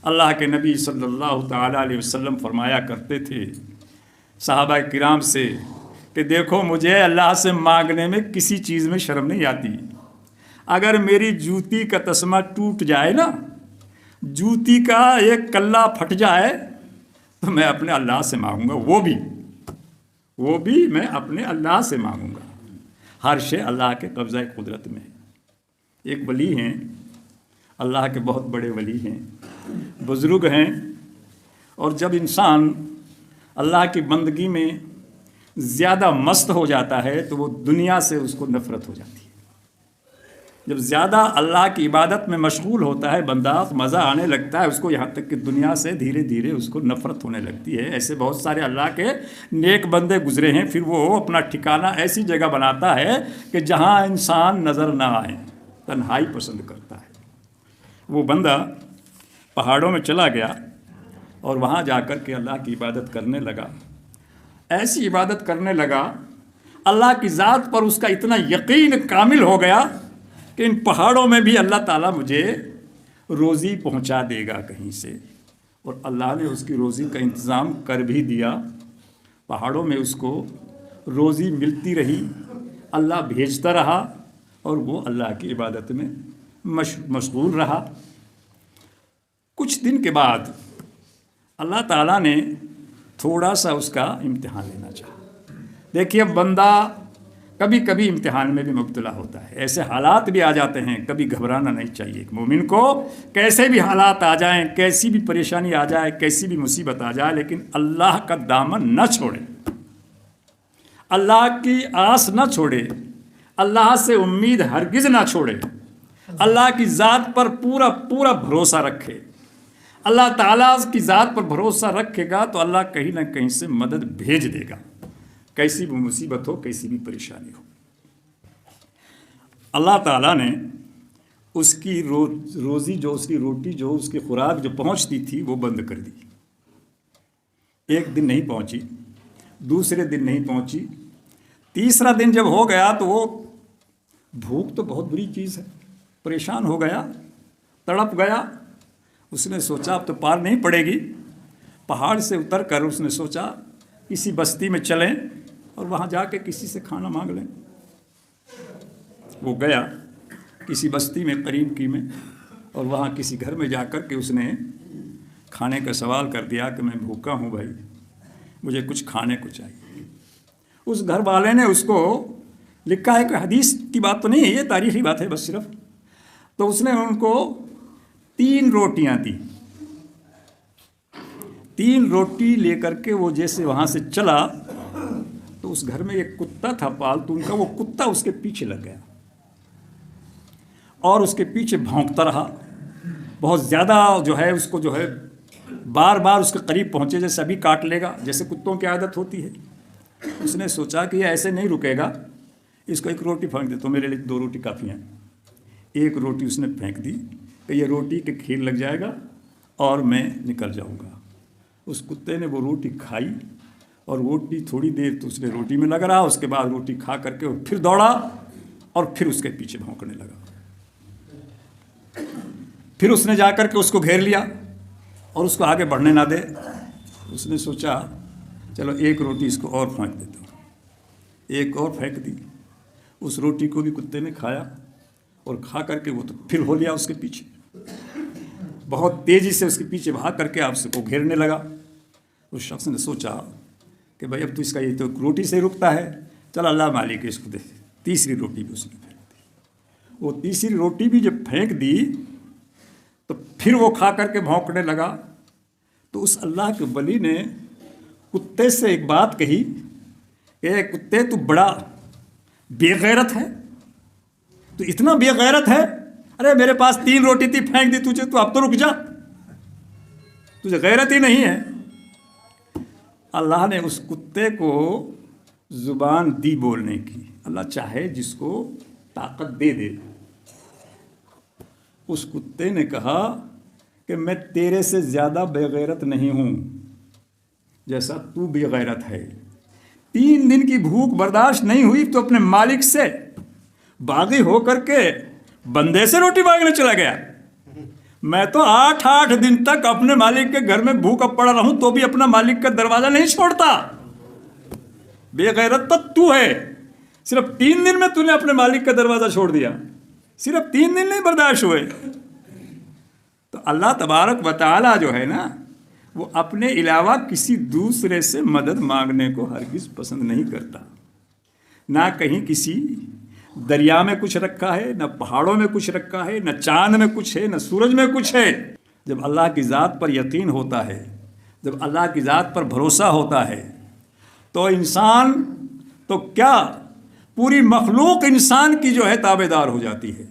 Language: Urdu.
اللہ کے نبی صلی اللہ تعالیٰ علیہ وسلم فرمایا کرتے تھے صحابہ کرام سے کہ دیکھو مجھے اللہ سے مانگنے میں کسی چیز میں شرم نہیں آتی. اگر میری جوتی کا تسمہ ٹوٹ جائے نا، جوتی کا ایک کلا پھٹ جائے تو میں اپنے اللہ سے مانگوں گا، وہ بھی میں اپنے اللہ سے مانگوں گا. ہر شے اللہ کے قبضہ قدرت میں ہے. ایک ولی ہیں، اللہ کے بہت بڑے ولی ہیں، بزرگ ہیں، اور جب انسان اللہ کی بندگی میں زیادہ مست ہو جاتا ہے تو وہ دنیا سے اس کو نفرت ہو جاتی ہے. جب زیادہ اللہ کی عبادت میں مشغول ہوتا ہے بندہ، مزہ آنے لگتا ہے اس کو، یہاں تک کہ دنیا سے دھیرے دھیرے اس کو نفرت ہونے لگتی ہے. ایسے بہت سارے اللہ کے نیک بندے گزرے ہیں. پھر وہ اپنا ٹھکانہ ایسی جگہ بناتا ہے کہ جہاں انسان نظر نہ آئے، تنہائی پسند کرتا ہے. وہ بندہ پہاڑوں میں چلا گیا اور وہاں جا کر کے اللہ کی عبادت کرنے لگا. ایسی عبادت کرنے لگا، اللہ کی ذات پر اس کا اتنا یقین کامل ہو گیا کہ ان پہاڑوں میں بھی اللہ تعالیٰ مجھے روزی پہنچا دے گا کہیں سے. اور اللہ نے اس کی روزی کا انتظام کر بھی دیا. پہاڑوں میں اس کو روزی ملتی رہی، اللہ بھیجتا رہا اور وہ اللہ کی عبادت میں مشغول رہا. کچھ دن کے بعد اللہ تعالیٰ نے تھوڑا سا اس کا امتحان لینا چاہا. دیکھیے بندہ کبھی کبھی امتحان میں بھی مبتلا ہوتا ہے، ایسے حالات بھی آ جاتے ہیں. کبھی گھبرانا نہیں چاہیے. ایک مومن کو کیسے بھی حالات آ جائیں، کیسی بھی پریشانی آ جائے، کیسی بھی مصیبت آ جائے، لیکن اللہ کا دامن نہ چھوڑے، اللہ کی آس نہ چھوڑے، اللہ سے امید ہرگز نہ چھوڑے. اللہ کی ذات پر پورا بھروسہ رکھے. اللہ تعالیٰ کی ذات پر بھروسہ رکھے گا تو اللہ کہیں نہ کہیں سے مدد بھیج دے گا، کیسی بھی مصیبت ہو، کیسی بھی پریشانی ہو. اللہ تعالیٰ نے اس کی روزی جو اس کی روٹی جو اس کی خوراک جو پہنچتی تھی وہ بند کر دی. ایک دن نہیں پہنچی، دوسرے دن نہیں پہنچی، تیسرا دن جب ہو گیا تو وہ بھوک تو بہت بری چیز ہے، پریشان ہو گیا، تڑپ گیا. اس نے سوچا اب تو پار نہیں پڑے گی. پہاڑ سے اتر کر اس نے سوچا کسی بستی میں چلیں اور وہاں جا کے کسی سے کھانا مانگ لیں. وہ گیا کسی بستی میں قریب کی میں، اور وہاں کسی گھر میں جا کر کے اس نے کھانے کا سوال کر دیا کہ میں بھوکا ہوں بھائی، مجھے کچھ کھانے کو چاہیے. اس گھر والے نے اس کو لکھا ہے کہ حدیث کی بات تو نہیں ہے، یہ تاریخی بات ہے بس صرف. تو اس نے ان کو 3 روٹیاں دی. 3 روٹی لے کر کے وہ جیسے وہاں سے چلا تو اس گھر میں ایک کتا تھا پالتو ان کا. وہ کتا اس کے پیچھے لگ گیا اور اس کے پیچھے بھونکتا رہا. بہت زیادہ جو ہے اس کو جو ہے بار بار اس کے قریب پہنچے، جیسے ابھی کاٹ لے گا، جیسے کتوں کی عادت ہوتی ہے. اس نے سوچا کہ یہ ایسے نہیں رکے گا، اس کو ایک روٹی پھینک دیتا ہوں، میرے لیے 2 روٹی کافی ہیں. ایک روٹی اس نے پھینک دی کہ یہ روٹی کے کھیر لگ جائے گا اور میں نکل جاؤں گا. اس کتے نے وہ روٹی کھائی اور روٹی تھوڑی دیر تو اس نے روٹی میں لگ رہا، اس کے بعد روٹی کھا کر کے پھر دوڑا اور پھر اس کے پیچھے بھونکنے لگا. پھر اس نے جا کر کے اس کو گھیر لیا اور اس کو آگے بڑھنے نہ دے. اس نے سوچا چلو ایک روٹی اس کو اور پھینک دیتا ہوں. ایک اور پھینک دی. اس روٹی کو بھی کتے نے کھایا اور کھا کر کے وہ تو پھر ہو لیا اس کے پیچھے. بہت تیزی سے اس کے پیچھے بھاگ کر کے آپ سے کو گھیرنے لگا. اس شخص نے سوچا کہ بھائی اب تو اس کا یہ تو روٹی سے رکتا ہے، چل اللہ مالک اس کو دے. تیسری روٹی بھی اس نے پھینک دی. وہ تیسری روٹی بھی جب پھینک دی تو پھر وہ کھا کر کے بھونکنے لگا. تو اس اللہ کے ولی نے کتے سے ایک بات کہی کہ اے کتے تو بڑا بے غیرت ہے، تو اتنا بے غیرت ہے، ارے میرے پاس 3 روٹی تھی پھینک دی تجھے، تو اب تو رک جا، تجھے غیرت ہی نہیں ہے. اللہ نے اس کتے کو زبان دی بولنے کی. اللہ چاہے جس کو طاقت دے دے. اس کتے نے کہا کہ میں تیرے سے زیادہ بے غیرت نہیں ہوں جیسا تو بے غیرت ہے. 3 دن کی بھوک برداشت نہیں ہوئی تو اپنے مالک سے باغی ہو کر کے بندے سے روٹی مانگنے چلا گیا. میں تو 8 دن تک اپنے مالک کے گھر میں بھوکا پڑا رہوں تو بھی اپنا مالک کا دروازہ نہیں چھوڑتا. بے غیرت تو ہے. صرف 3 دن میں تو نے اپنے مالک کا دروازہ چھوڑ دیا. صرف 3 دن نہیں برداشت ہوئے. تو اللہ تبارک و تعالیٰ جو ہے نا وہ اپنے علاوہ کسی دوسرے سے مدد مانگنے کو ہرگز پسند نہیں کرتا. نہ کہیں کسی دریا میں کچھ رکھا ہے، نہ پہاڑوں میں کچھ رکھا ہے، نہ چاند میں کچھ ہے، نہ سورج میں کچھ ہے. جب اللہ کی ذات پر یقین ہوتا ہے، جب اللہ کی ذات پر بھروسہ ہوتا ہے تو انسان تو کیا پوری مخلوق انسان کی جو ہے تابع دار ہو جاتی ہے.